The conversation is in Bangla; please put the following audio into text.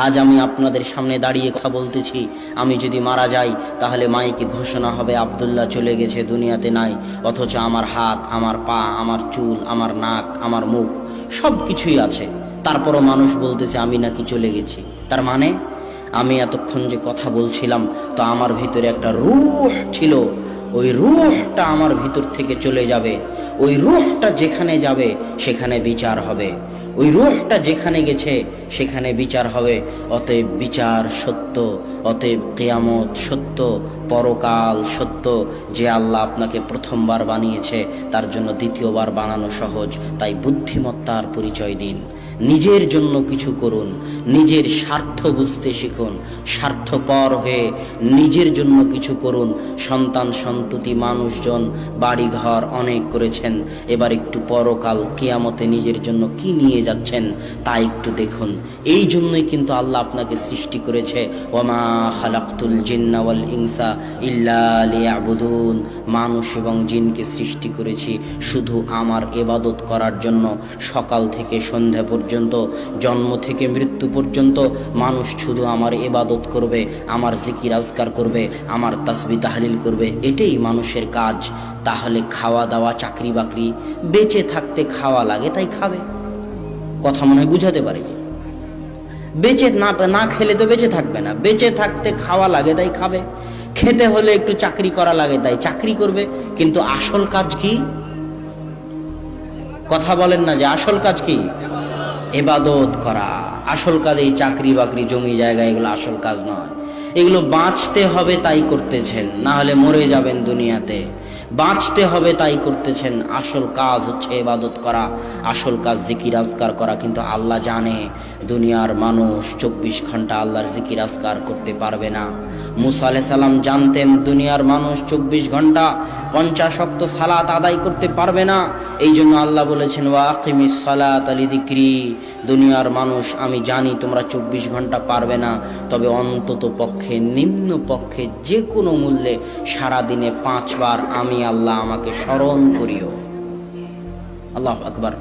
আজ আমি আপনাদের সামনে দাঁড়িয়ে কথা বলতেছি, আমি যদি মারা যাই তাহলে মাইকে ঘোষণা হবে আব্দুল্লাহ চলে গেছে, দুনিয়াতে নাই। অথচ আমার হাত, আমার পা, আমার চুল, আমার নাক, আমার মুখ সব কিছুই আছে। তারপরও মানুষ বলতেছে আমি নাকি চলে গেছি। তার মানে আমি এতক্ষণ যে কথা বলছিলাম, তো আমার ভিতরে একটা রূহ ছিল, ওই রূহটা আমার ভিতর থেকে চলে যাবে। ওই রূহটা যেখানে যাবে সেখানে বিচার হবে। ওই রূহটা যেখানে গেছে সেখানে বিচার হবে। অতএব বিচার সত্য, অতএব কিয়ামত সত্য, পরকাল সত্য। যে আল্লাহ আপনাকে প্রথমবার বানিয়েছে তার জন্য দ্বিতীয়বার বানানো সহজ। তাই বুদ্ধিমত্তার পরিচয় দিন, নিজের জন্য কিছু করুন, নিজের স্বার্থ বুঝতে শিখুন, স্বার্থপর হয়ে নিজের জন্য কিছু করুন। সন্তান সন্ততি মানুষজন বাড়িঘর অনেক করেছেন, এবার একটু পরকাল কিয়ামতে নিজের জন্য কি নিয়ে যাচ্ছেন তা একটু দেখুন। এই জন্যই কিন্তু আল্লাহ আপনাকে সৃষ্টি করেছে, ওয়ামা খালাকতুল জিন্না ওয়াল ইনসা ইল্লা লিয়াবুদুন। মানুষ এবং জিনকে সৃষ্টি করেছি শুধু আমার ইবাদত করার জন্য। সকাল থেকে সন্ধ্যা পর্যন্ত, জন্ম থেকে মৃত্যু পর্যন্ত মানুষ শুধু আমার ইবাদত করবে, আমার জিকির আজকার করবে, আমার তাসবিহ তাহলিল করবে, এটাই মানুষের কাজ। তাহলে খাওয়া দাওয়া, চাকরি বাকরি, বেঁচে থাকতে খাওয়া লাগে তাই খাবে। কথা মনে হয় বুঝাতে পারিনি। বেঁচে না খেলে তো বেঁচে থাকবে না, বেঁচে থাকতে খাওয়া লাগে তাই খাবে। খেতে হলে একটু চাকরি করা লাগে তাই চাকরি করবে। কিন্তু আসল কাজ কি? কথা বলেন না যে আসল কাজ কি? ইবাদত করা। আসল কাজ এই চাকরি বাকরি, জমি জায়গা, এগুলো আসল কাজ নয়। এগুলো বাঁচতে হবে তাই করতেছেন, না হলে মরে যাবেন দুনিয়াতে। বাঁচতে হবে তাই করতেছেন। আসল কাজ হচ্ছে ইবাদত করা, আসল কাজ জিকির আজকার করা। কিন্তু আল্লাহ জানে দুনিয়ার মানুষ 24 ঘন্টা আল্লাহর জিকির আজকার করতে পারবে না। মুসা আলাইহিস সালাম জানতেন দুনিয়ার মানুষ 24 ঘন্টা 50 ওয়াক্ত সালাত আদায় করতে পারবে না। এই জন্য আল্লাহ বলেছেন ওয়া আকিমিস সালাতা লিযিকরি। দুনিয়ার মানুষ আমি জানি তোমরা 24 ঘন্টা পারবে না, তবে অন্তত পক্ষে, নিম্ন পক্ষে, যে কোনো মূল্যে সারাদিনে 5 বার আমি আল্লাহ আমাকে স্মরণ করিও। আল্লাহু আকবার।